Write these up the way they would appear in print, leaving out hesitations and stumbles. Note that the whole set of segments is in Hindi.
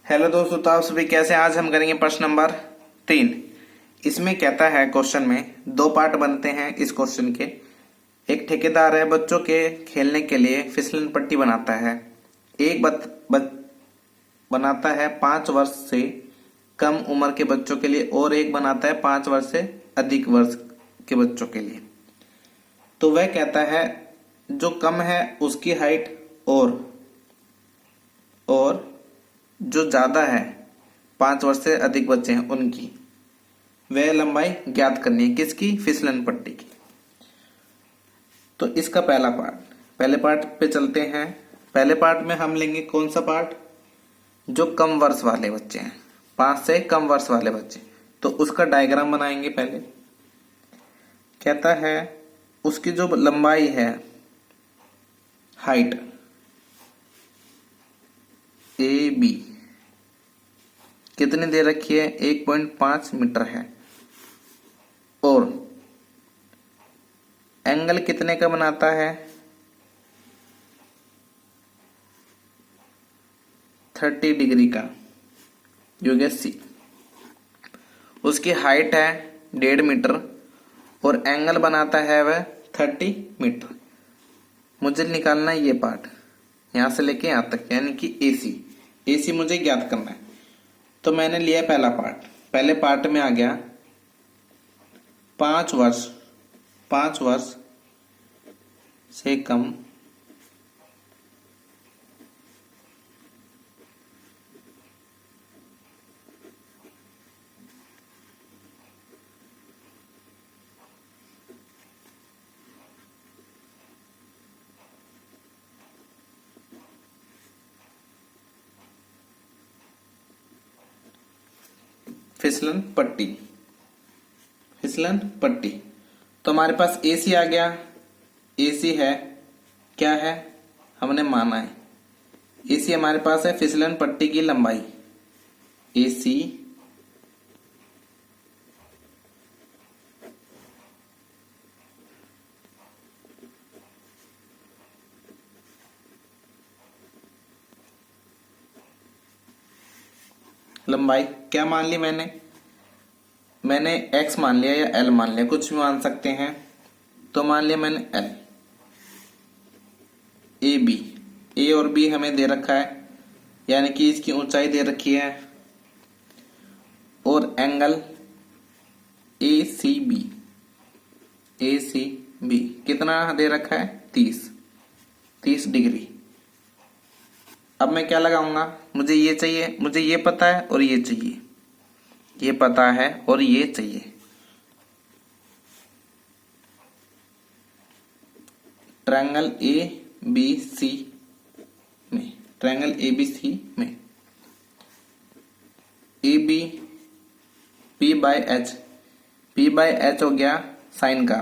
हेलो दोस्तों, तो आप सभी कैसे हैं? आज हम करेंगे प्रश्न नंबर 3। इसमें कहता है क्वेश्चन में दो पार्ट बनते हैं इस क्वेश्चन के। एक ठेकेदार है, बच्चों के खेलने के लिए फिसलन पट्टी बनाता है। एक बनाता है 5 वर्ष से कम उम्र के बच्चों के लिए और एक बनाता है 5 वर्ष से अधिक वर्ष के बच्चों के लिए। तो वह कहता है जो कम है उसकी हाइट और जो ज्यादा है 5 वर्ष से अधिक बच्चे हैं उनकी वह लंबाई ज्ञात करनी है। किसकी? फिसलन पट्टी की। तो इसका पहले पार्ट पे चलते हैं। पहले पार्ट में हम लेंगे कौन सा पार्ट? जो कम वर्ष वाले बच्चे हैं, 5 से कम वर्ष वाले बच्चे। तो उसका डायग्राम बनाएंगे। पहले कहता है उसकी जो लंबाई है, हाइट ए बी कितनी दे रखी है? 1.5 मीटर है। और एंगल कितने का बनाता है? 30 डिग्री का, जो कि सी। उसकी हाइट है 1.5 मीटर और एंगल बनाता है वह 30 मीटर। मुझे निकालना है ये पार्ट, यहां से लेके यहां तक, यानी कि एसी मुझे ज्ञात करना है। तो मैंने लिया पहला पार्ट। पहले पार्ट में आ गया 5 वर्ष से कम फिसलन पट्टी। तो हमारे पास एसी आ गया। एसी है, क्या है? हमने माना है एसी हमारे पास है फिसलन पट्टी की लंबाई। एसी लंबाई क्या मान ली मैंने x मान लिया या l मान लिया, कुछ भी मान सकते हैं। तो मान लिया मैंने l। ए और बी हमें दे रखा है, यानी कि इसकी ऊंचाई दे रखी है। और एंगल ए सी बी कितना दे रखा है? 30 डिग्री। अब मैं क्या लगाऊंगा? मुझे ये चाहिए, मुझे ये पता है और ये चाहिए। ये पता है और ये चाहिए। ट्रायंगल ए बी सी में A B P by H हो गया साइन का,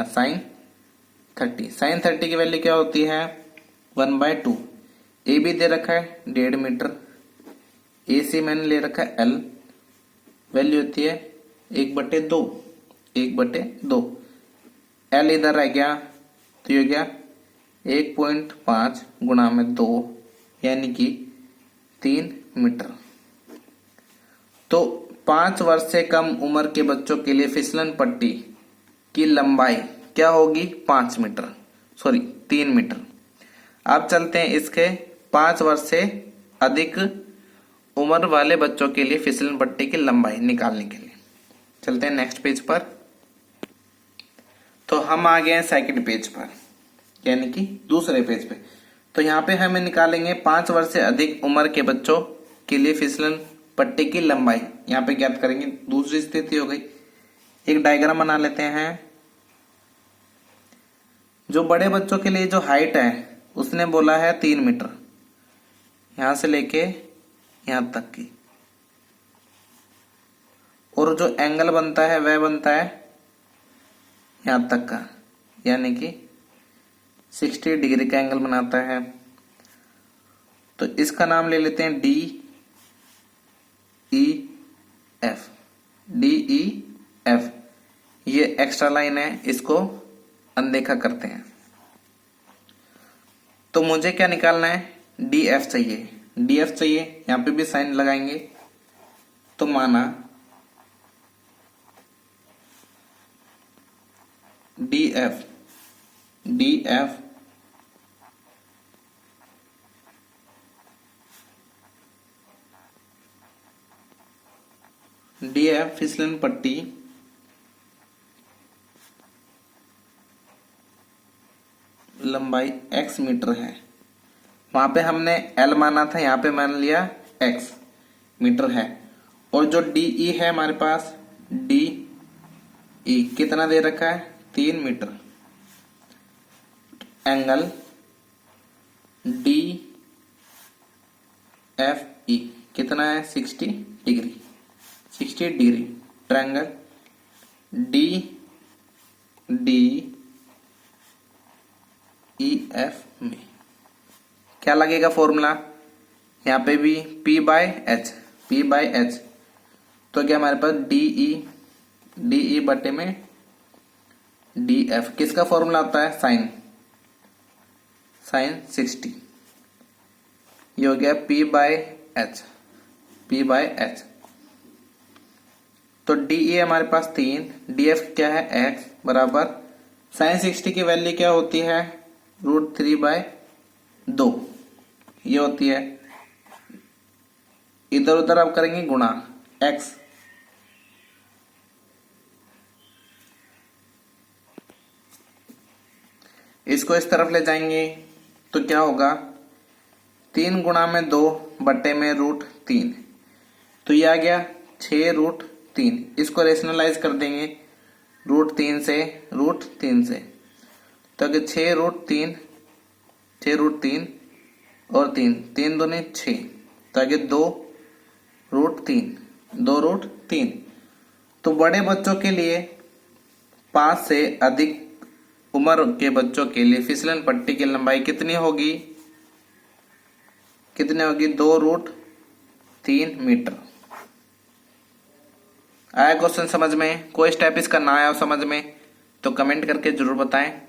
साइन 30 की वैल्यू क्या होती है? 1/2। ए बी दे रखा है 1.5 मीटर। ए सी मैंने ले रखा है एल, वैल्यू होती है 1/2। एल इधर रह गया, तो ये हो गया 1.5 गुणा में 2, यानी कि 3 मीटर। तो 5 वर्ष से कम उम्र के बच्चों के लिए फिसलन पट्टी की लंबाई क्या होगी? 3 मीटर। अब चलते हैं इसके 5 वर्ष से अधिक उम्र वाले बच्चों के लिए फिसलन पट्टी की लंबाई निकालने के लिए। चलते हैं नेक्स्ट पेज पर। तो हम आ गए हैं सेकंड पेज पर, यानी कि दूसरे पेज पे। तो यहाँ पे हमें निकालेंगे 5 वर्ष से अधिक उम्र के बच्चों के लिए फिसलन पट्टी की लंबाई। यहाँ पे ज्ञात करेंगे। दूसरी स्थिति हो गई, एक डायग्राम बना लेते हैं। जो बड़े बच्चों के लिए जो हाइट है उसने बोला है 3 मीटर, यहां से लेके यहां तक की। और जो एंगल बनता है वह बनता है यहां तक का, यानी कि 60 डिग्री का एंगल बनाता है। तो इसका नाम ले लेते हैं डी ई एफ। ये एक्स्ट्रा लाइन है, इसको अनदेखा करते हैं। तो मुझे क्या निकालना है? डी एफ चाहिए, डी एफ चाहिए, यहां पे भी साइन लगाएंगे। तो माना डी एफ फिसलन पट्टी लंबाई x मीटर है। वहां पे हमने L माना था, यहां पे मान लिया x मीटर है। और जो DE है हमारे पास, DE कितना दे रखा है, 3 मीटर। एंगल DFE कितना है, 60 डिग्री, 60 डिग्री। ट्रायंगल DEF में क्या लगेगा फॉर्मूला, यहाँ पे भी P बाय H, तो क्या हमारे पास DE बटे में DF, किसका फॉर्मूला होता है, साइन 60। ये हो गया P बाय H। तो DE हमारे पास 3, DF क्या है x बराबर साइन 60 की वैल्यू क्या होती है, √3/2 ये होती है। इधर उधर आप करेंगे गुणा, x इसको इस तरफ ले जाएंगे तो क्या होगा, 3 गुणा में 2 बटे में √3, तो ये आ गया 6√3। इसको रेशनलाइज कर देंगे √3 से, तो अगर 6√3 और 3 दूनी 6, तो आगे 2√3। तो बड़े बच्चों के लिए, 5 से अधिक उम्र के बच्चों के लिए फिसलन पट्टी की लंबाई कितनी होगी, 2√3 मीटर। आया क्वेश्चन समझ में? कोई स्टेप इसका ना आया हो समझ में तो कमेंट करके जरूर बताएं।